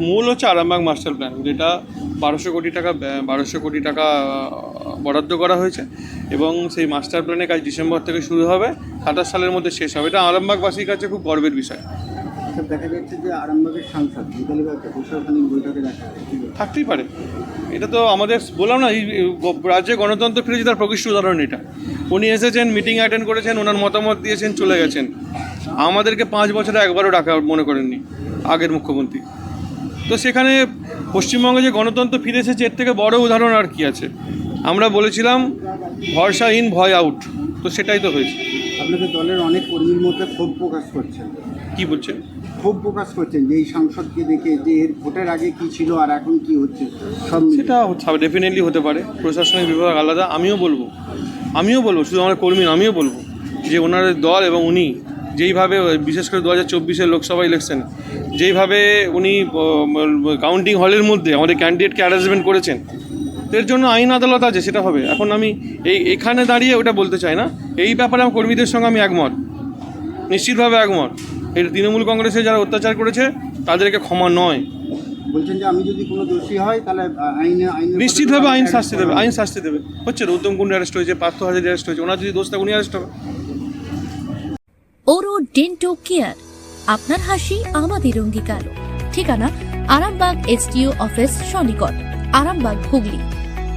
মূল হচ্ছে Arambagh master plan, যেটা 1200 কোটি টাকা বরাদ্দ করা হয়েছে এবং সেই মাস্টার প্ল্যানের কাজ ডিসেম্বর থেকে শুরু হবে, 27 সালের মধ্যে শেষ হবে। এটা আরামবাগবাসীর কাছে খুব গর্বের বিষয়। দেখা যাচ্ছে যে আরামবাগের সাংসদ প্রশাসনিক বৈঠকে থাকতেই পারে। এটা তো আমাদের বললাম না, এই রাজ্যে গণতন্ত্র ফিরেছে তার প্রকৃষ্ট উদাহরণ এটা। উনি এসেছেন, মিটিং অ্যাটেন্ড করেছেন, ওনার মতামত দিয়েছেন, চলে গেছেন। আমাদেরকে 5 বছরে একবারও ডাকা মনে করেননি আগের মুখ্যমন্ত্রী। তো সেখানে পশ্চিমবঙ্গে যে গণতন্ত্র ফিরে এসেছে, এর থেকে বড় উদাহরণ আর কি আছে? আমরা বলেছিলাম ভরসা ইন, ভয় আউট, তো সেটাই তো হয়েছে। আপনাদের দলের অনেক কর্মীর মধ্যে ক্ষোভ প্রকাশ করছেন। কি বলছেন? ক্ষোভ প্রকাশ করছেন যে এই সাংসদকে দেখে, যে এর ভোটের আগে কি ছিল আর এখন কি হচ্ছে সব সেটা ডেফিনেটলি হতে পারে। প্রশাসনিক বিভাগ আলাদা। আমিও বলবো, শুধু আমার কর্মী, আমিও বলবো যে ওনার দল এবং উনি যেইভাবে, বিশেষ করে 2024-এর লোকসভা ইলেকশন, যেইভাবে উনি কাউন্টিং হলের মধ্যে আমাদের ক্যান্ডিডেটকে হ্যারাসমেন্ট করেছেন, এর জন্য আইন আদালত আছে, সেটা হবে। এখন আমি এখানে দাঁড়িয়ে ওটা বলতে চাই না। এই ব্যাপারে আমার কর্মীদের সঙ্গে আমি একমত, নিশ্চিতভাবে একমত। এই তৃণমূল কংগ্রেসে যারা অত্যাচার করেছে তাদেরকে ক্ষমা নয়। বলছেন যে আমি যদি কোনো দোষী হয় তাহলে নিশ্চিতভাবে আইন শাস্তি দেবে। হচ্ছে উত্তম কুণ্ডু অ্যারেস্ট হয়েছে, পার্থ হাজারি অ্যারেস্ট হয়েছে, ওনার যদি দোষ থাকে উনি অ্যারেস্ট হবে। ওরো ডেন্টো কেয়ার, আপনার হাসি আমাদের অঙ্গীকার। ঠিকানা আরামবাগ এসডিও অফিস সন্নিকট, আরামবাগ, হুগলি।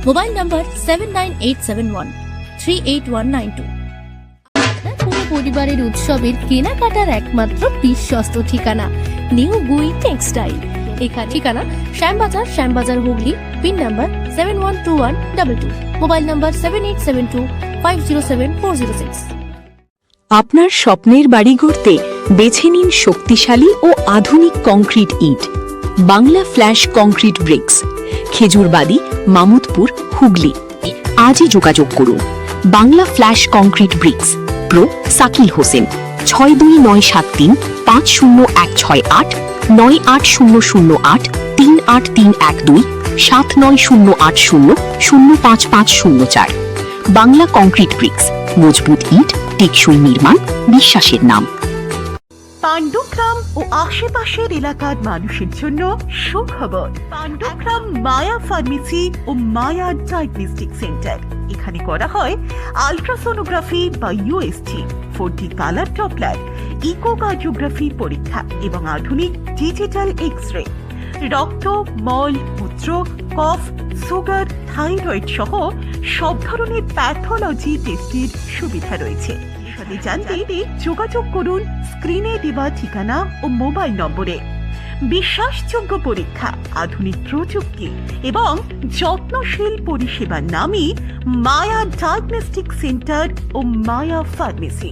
Mobile number 7987138192। আপনার পুরো পরিবারের উৎসবের কেনাকাটার একমাত্র বিশ্বস্ত ঠিকানা নিউ গুই টেক্সটাইল। এখানে ঠিকানা Shyambazar, Hooghly. Pin number 712122। Mobile number 7872507406। আপনার স্বপ্নের বাড়ি গড়তে বেছে নিন শক্তিশালী ও আধুনিক কংক্রিট ইট, Bangla flash concrete bricks, Khejurbari, Mamudpur, Hooghly. আজই যোগাযোগ করুন। Bangla flash concrete bricks, pro Sakil Hossain, 6297350168, 98008 38312, 7908005504। Bangla concrete bricks, মজবুত ইট, টেকসই নির্মাণ, বিশ্বাসের নাম। পাণ্ডুগ্রাম ও আশেপাশের এলাকার মানুষের জন্য সুখবর। পাণ্ডুগ্রাম মায়া ফার্মেসি ও মায়া ডায়াগনস্টিক সেন্টার। এখানে করা হয় আলট্রাসোনোগ্রাফি বা USG, 4D colour Doppler, echocardiography পরীক্ষা এবং আধুনিক ডিজিটাল এক্স-রে। রক্ত, মল, মূত্র, কফ, সুগার, থাইরয়েড সহ সব ধরনের প্যাথোলজি টেস্টের সুবিধা রয়েছে। জানতে যোগাযোগ করুন স্ক্রিনে দেওয়া ঠিকানা ও মোবাইল নম্বরে। বিশ্বাসযোগ্য পরীক্ষা, আধুনিক প্রযুক্তি এবং যত্নশীল পরিষেবার নামই মায়া ডায়াগনস্টিক সেন্টার ও মায়া ফার্মেসি।